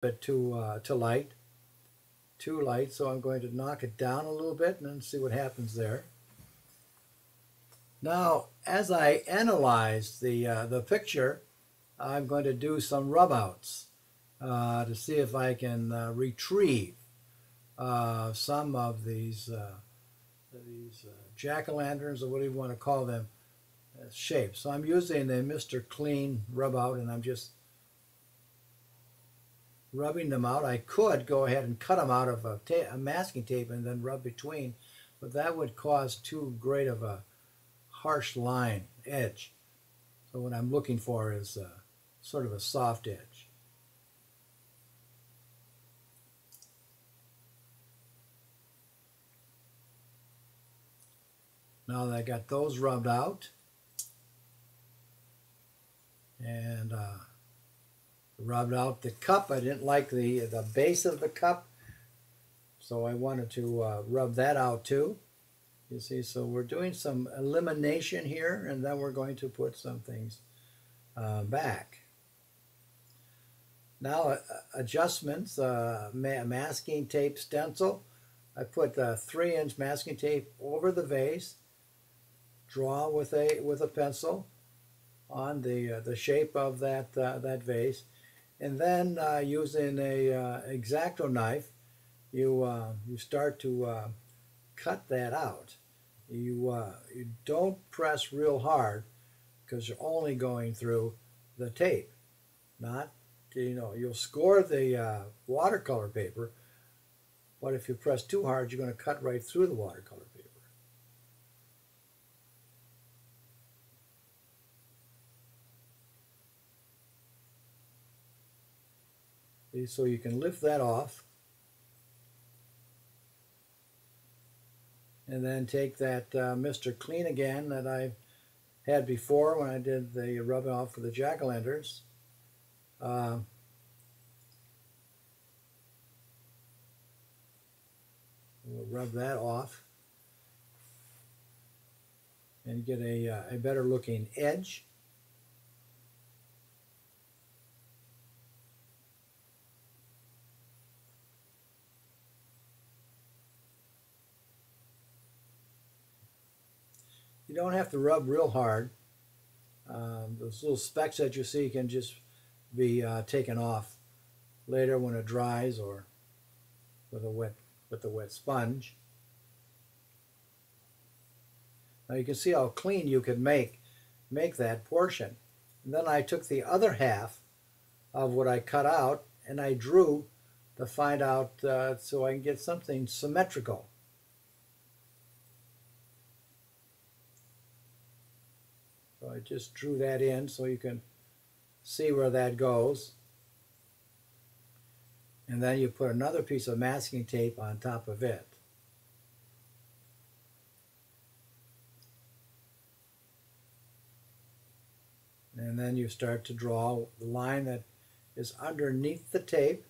bit too light, so I'm going to knock it down a little bit and then see what happens there. Now, as I analyze the picture, I'm going to do some rub outs to see if I can retrieve some of these jack-o'-lanterns, or whatever you want to call them, shapes. So I'm using the Mr. Clean rub out, and I'm just rubbing them out. I could go ahead and cut them out of a masking tape and then rub between, but that would cause too great of a harsh line edge. So what I'm looking for is sort of a soft edge. Now that I got those rubbed out, and rubbed out the cup. I didn't like the base of the cup, so I wanted to rub that out too. You see, so we're doing some elimination here, and then we're going to put some things back. Now, adjustments, masking tape stencil. I put 3-inch masking tape over the vase, draw with a pencil on the shape of that vase, and then using a X-Acto knife, you start to cut that out. You don't press real hard, because you're only going through the tape. Not, you'll score the watercolor paper, but if you press too hard, you're going to cut right through the watercolor paper. See, so you can lift that off, and then take that Mr. Clean again that I had before when I did the rub off for the jack-o'-lanterns. We'll rub that off and get a better looking edge. You don't have to rub real hard. Those little specks that you see can just be taken off later when it dries, or with a wet sponge. Now you can see how clean you could make that portion. And then I took the other half of what I cut out and I drew to find out so I can get something symmetrical. So I just drew that in so you can see where that goes. And then you put another piece of masking tape on top of it. And then you start to draw the line that is underneath the tape.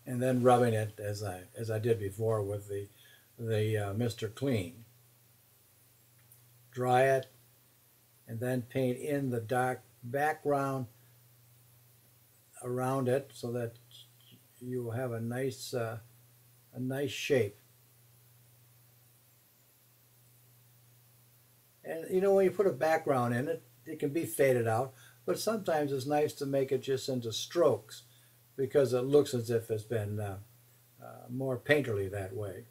And then rubbing it as I did before with the Mr. Clean. Dry it, and then paint in the dark background around it so that you will have a nice shape. And when you put a background in it, it can be faded out, but sometimes it's nice to make it just into strokes, because it looks as if it's been more painterly that way.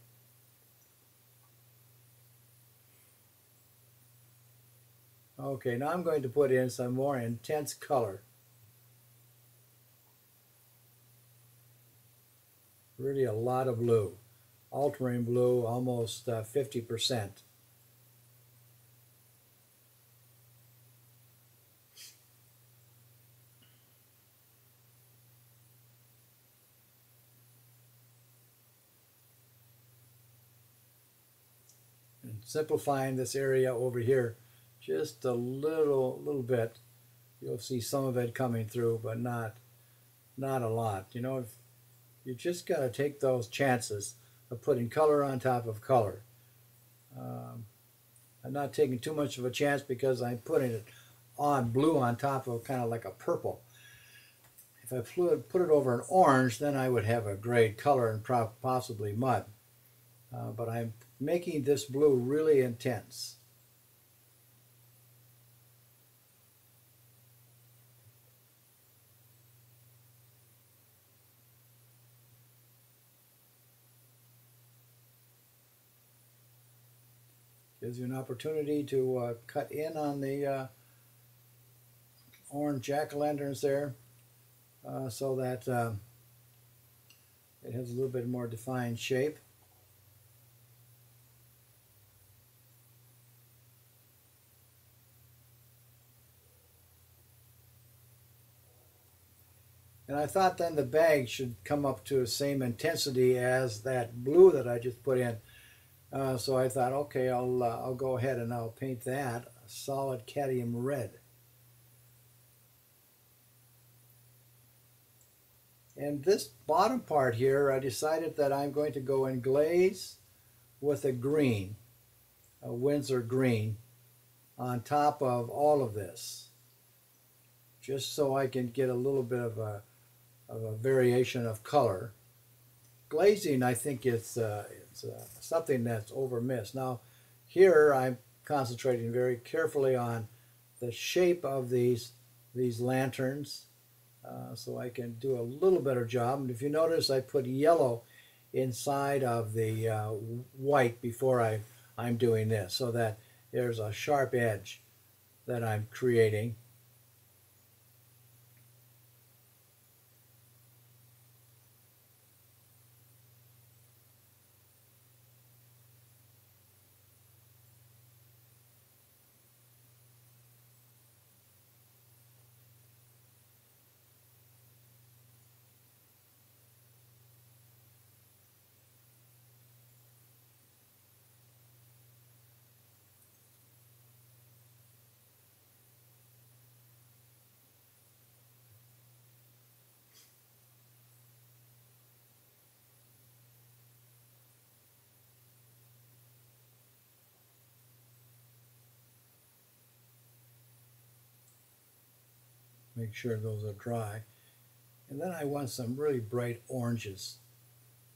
Okay, now I'm going to put in some more intense color. Really a lot of blue. Ultramarine blue, almost 50%. and simplifying this area over here just a little bit. You'll see some of it coming through, but not a lot. You know, you just got to take those chances of putting color on top of color. I'm not taking too much of a chance because I'm putting it on blue on top of kind of like a purple. If I put it over an orange, then I would have a gray color and possibly mud. But I'm making this blue really intense. Gives you an opportunity to cut in on the orange jack-o'-lanterns there so that it has a little bit more defined shape. And I thought then the bag should come up to the same intensity as that blue that I just put in. So I thought, okay, I'll go ahead and I'll paint that a solid cadmium red. And this bottom part here, I decided that I'm going to go and glaze with a green, a Windsor green, on top of all of this, just so I can get a little bit of a variation of color. Glazing, I think it's something that's overmissed. Now, here I'm concentrating very carefully on the shape of these lanterns, so I can do a little better job. And if you notice, I put yellow inside of the white before I'm doing this, so that there's a sharp edge that I'm creating. Make sure those are dry. And then I want some really bright oranges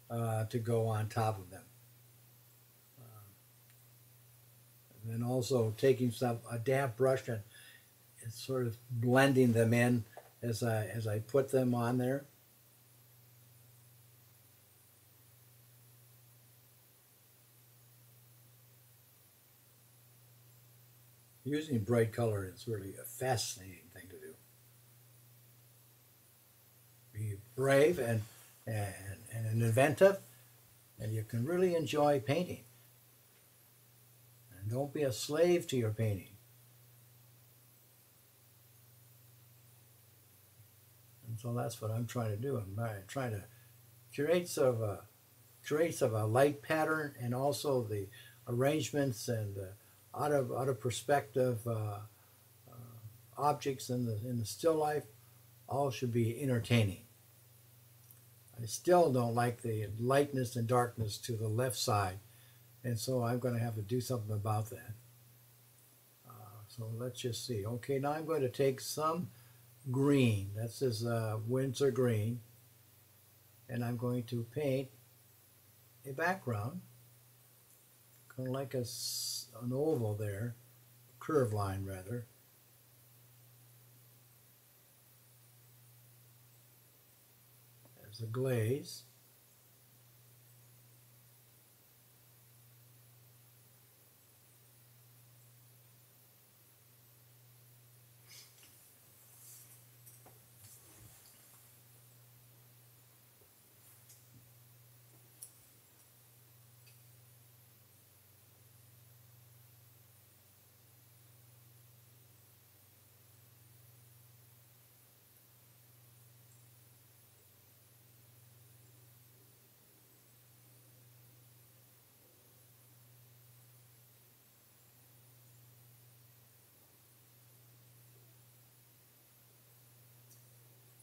to go on top of them. And then also taking a damp brush and sort of blending them in as I put them on there. Using bright color is really a fascinating thing to do. Be brave and inventive, and you can really enjoy painting. And don't be a slave to your painting. And so that's what I'm trying to do. I'm trying to create sort of a light pattern, and also the arrangements and out of perspective objects in the still life all should be entertaining. I still don't like the lightness and darkness to the left side, and so I'm going to have to do something about that. So let's just see. Okay, now I'm going to take some green. That's this Windsor green, and I'm going to paint a background, kind of like an oval there, curved line rather. There's a glaze.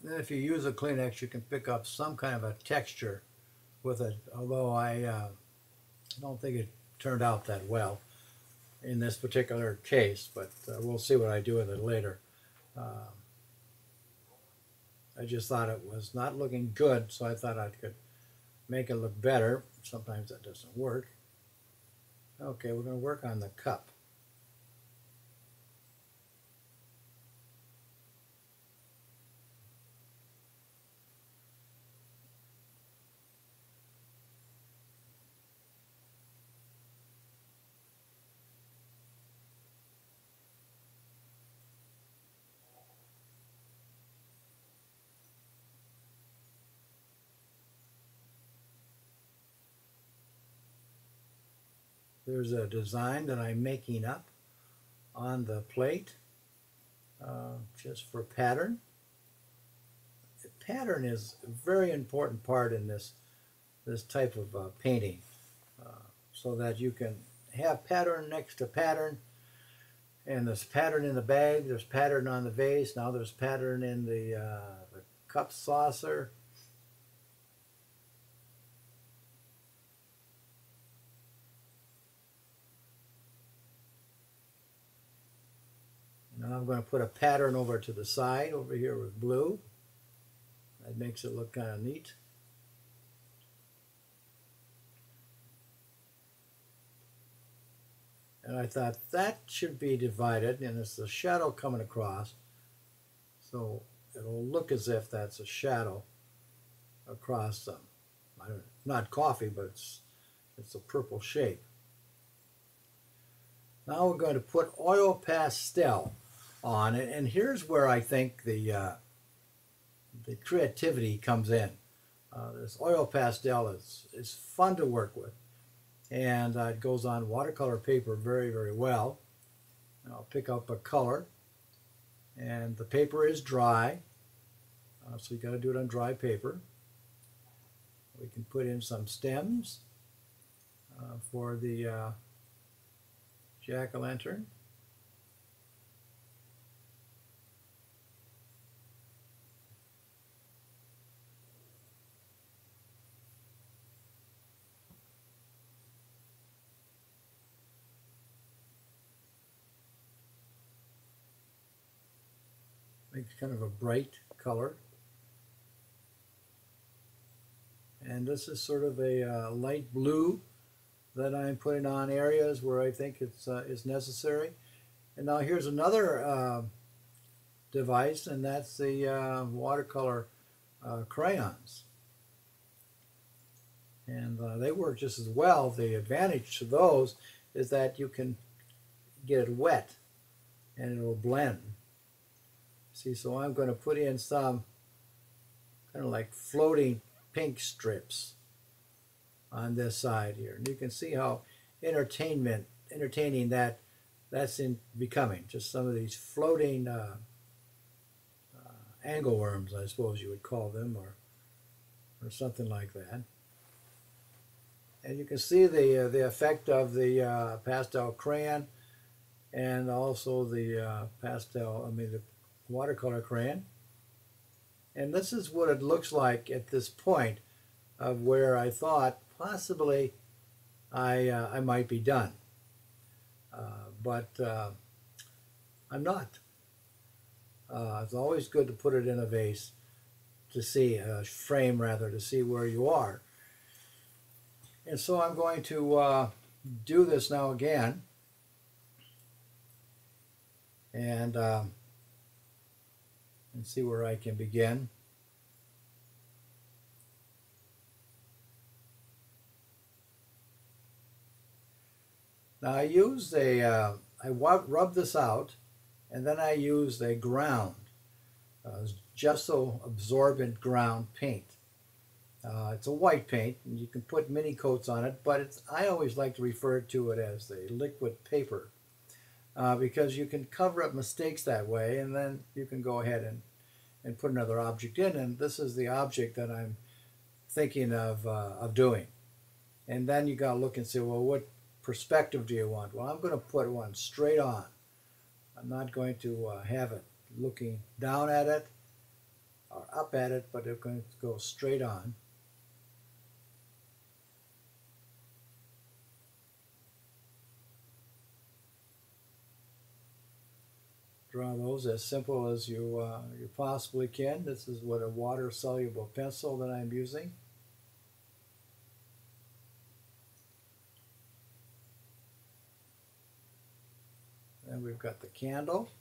then if you use a Kleenex, you can pick up some kind of a texture with it, although I don't think it turned out that well in this particular case, but we'll see what I do with it later. I just thought it was not looking good, so I thought I could make it look better. Sometimes that doesn't work. Okay, we're going to work on the cup. There's a design that I'm making up on the plate just for pattern. The pattern is a very important part in this type of painting, so that you can have pattern next to pattern, and there's pattern in the bag, there's pattern on the vase, now there's pattern in the cup saucer. Now I'm going to put a pattern over to the side over here with blue. That makes it look kind of neat. And I thought that should be divided, and it's the shadow coming across. So it'll look as if that's a shadow across some, not coffee, but it's a purple shape. Now we're going to put oil pastel on it, and here's where I think the creativity comes in. This oil pastel is fun to work with, and it goes on watercolor paper very, very well. And I'll pick up a color, and the paper is dry, so you got to do it on dry paper. We can put in some stems for the jack-o'-lantern. Makes kind of a bright color. And this is sort of a light blue that I'm putting on areas where I think it's necessary. And now here's another device, and that's the watercolor crayons. And they work just as well. The advantage to those is that you can get it wet and it will blend. See, so I'm going to put in some kind of like floating pink strips on this side here. And you can see how entertaining that's becoming. Just some of these floating angleworms, I suppose you would call them, or something like that. And you can see the effect of the pastel crayon, and also the the watercolor crayon. And this is what it looks like at this point of where I thought possibly I might be done. But I'm not. It's always good to put it in a vase to see, a frame rather, to see where you are. And so I'm going to do this now again. And see where I can begin. Now I used I rubbed this out, and then I used a ground, gesso absorbent ground paint. It's a white paint, and you can put mini coats on it, but I always like to refer to it as the liquid paper. Because you can cover up mistakes that way, and then you can go ahead and put another object in, and this is the object that I'm thinking of doing. And then you got to look and say, well, what perspective do you want? Well, I'm going to put one straight on. I'm not going to have it looking down at it. or up at it, but it's going to go straight on. Draw those as simple as you possibly can. This is what a water-soluble pencil that I'm using. Then we've got the candle.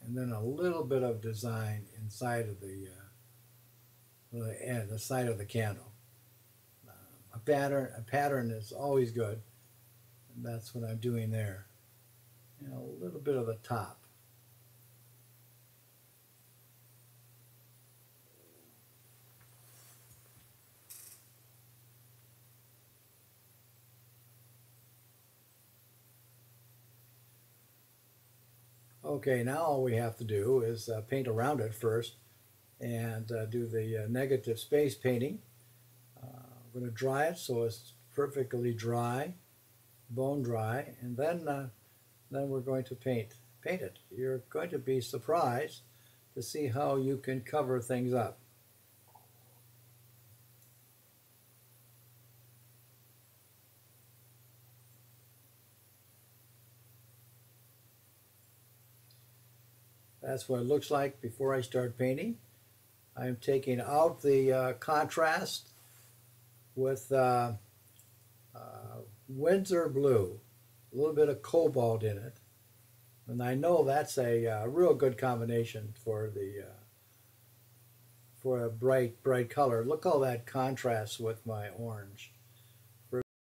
And then a little bit of design inside of the side of the candle. A pattern is always good, and that's what I'm doing there. And a little bit of the top. Okay, now all we have to do is paint around it first and do the negative space painting. We're going to dry it so it's perfectly dry, bone dry, and then we're going to paint it. You're going to be surprised to see how you can cover things up. That's what it looks like before I start painting. I'm taking out the contrast with Windsor blue, a little bit of cobalt in it, and I know that's a real good combination for a bright color. Look how that contrasts with my orange.